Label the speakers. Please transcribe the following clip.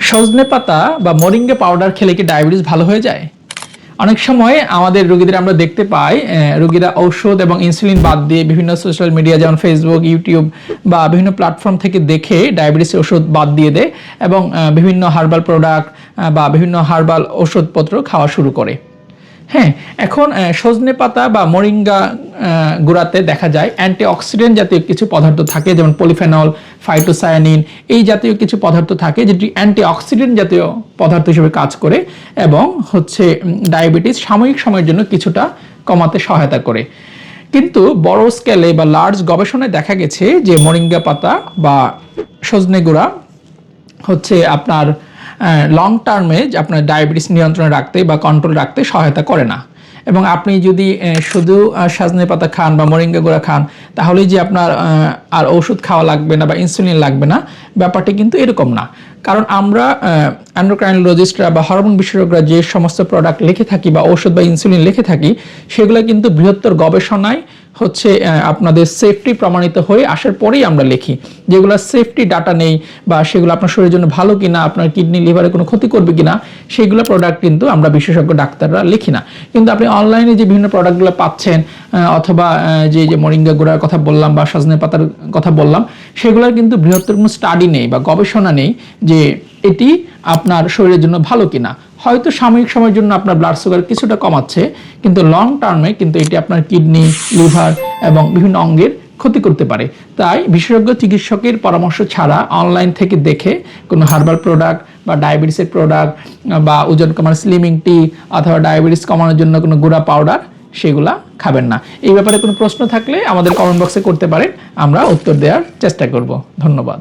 Speaker 1: সজনে পাতা বা মোরিঙ্গা পাউডার খেলে কি ডায়াবেটিস ভালো হয়ে যায়? অনেক সময় আমাদের রোগীদের আমরা দেখতে পাই রোগীরা ঔষধ এবং ইনসুলিন বাদ দিয়ে বিভিন্ন সোশ্যাল মিডিয়া যেমন ফেসবুক, ইউটিউব বা বিভিন্ন প্ল্যাটফর্ম থেকে দেখে ডায়াবেটিসের ওষুধ বাদ দিয়ে দেয় এবং বিভিন্ন হার্বাল প্রোডাক্ট বা বিভিন্ন হার্বাল ওষুধপত্র খাওয়া শুরু করে। হ্যাঁ, এখন সজনে পাতা বা মোরিঙ্গা গুঁড়াতে দেখা যায় অ্যান্টিঅক্সিডেন্ট জাতীয় কিছু পদার্থ থাকে, যেমন পলিফেনল, ফাইটোসায়ানিন, এই জাতীয় কিছু পদার্থ থাকে যেটি অ্যান্টিঅক্সিডেন্ট জাতীয় পদার্থ হিসেবে কাজ করে এবং ডায়াবেটিস সাময়িক সময়ের জন্য কিছুটা কমাতে সহায়তা করে। কিন্তু বড় স্কেলে বা লার্জ গবেষণায় দেখা গেছে যে মোরিঙ্গা পাতা বা সজনে গুঁড়া আপনার লং টার্মে আপনার ডায়াবেটিস নিয়ন্ত্রণে রাখতে বা কন্ট্রোল রাখতে সহায়তা করে না। এবং আপনি যদি শুধু সজনে পাতা খান বা মোরিঙ্গা গুঁড়া খান তাহলেই যে আপনার আর ওষুধ খাওয়া লাগবে না বা ইনসুলিন লাগবে না, ব্যাপারটি কিন্তু এরকম না। কারণ আমরা এন্ডোক্রাইনোলজিস্টরা বা হরমোন বিশেষজ্ঞরা যে সমস্ত প্রোডাক্ট লিখে থাকি বা ওষুধ বা ইনসুলিন লিখে থাকি সেগুলো কিন্তু বৃহত্তর গবেষণায় আপনাদের সেফটি প্রমাণিত হয়ে আসার পরেই আমরা লিখি। যেগুলো সেফটি ডাটা নেই বা সেগুলো আপনার শরীরের জন্য ভালো কিনা, আপনার কিডনি লিভারে কোনো ক্ষতি করবে কিনা, সেগুলো প্রোডাক্ট কিন্তু আমরা বিশেষজ্ঞ ডাক্তাররা লিখি না। কিন্তু আপনি অনলাইনে যে বিভিন্ন প্রোডাক্টগুলো পাচ্ছেন অথবা যে মোরিঙ্গা গুঁড়ার কথা বললাম বা সজনে পাতার কথা বললাম, সেগুলোর কিন্তু বৃহত্তর কোনো স্টাডি নেই বা গবেষণা নেই যে এটি আপনার শরীরের জন্য ভালো কিনা। হয়তো সাময়িক সময়ের জন্য আপনার ব্লাড সুগার কিছুটা কমাচ্ছে, কিন্তু লং টার্মে কিন্তু এটি আপনার কিডনি, লিভার এবং বিভিন্ন অঙ্গের ক্ষতি করতে পারে। তাই বিশেষজ্ঞ চিকিৎসকের পরামর্শ ছাড়া অনলাইন থেকে দেখে কোনো হার্বাল প্রোডাক্ট বা ডায়াবেটিসের প্রোডাক্ট বা ওজন কমার স্লিমিং টি অথবা ডায়াবেটিস কমানোর জন্য কোনো গুঁড়া পাউডার সেগুলা খাবেন না। এই ব্যাপারে কোনো প্রশ্ন থাকলে আমাদের কমেন্ট বক্সে করতে পারেন, আমরা উত্তর দেওয়ার চেষ্টা করব। ধন্যবাদ।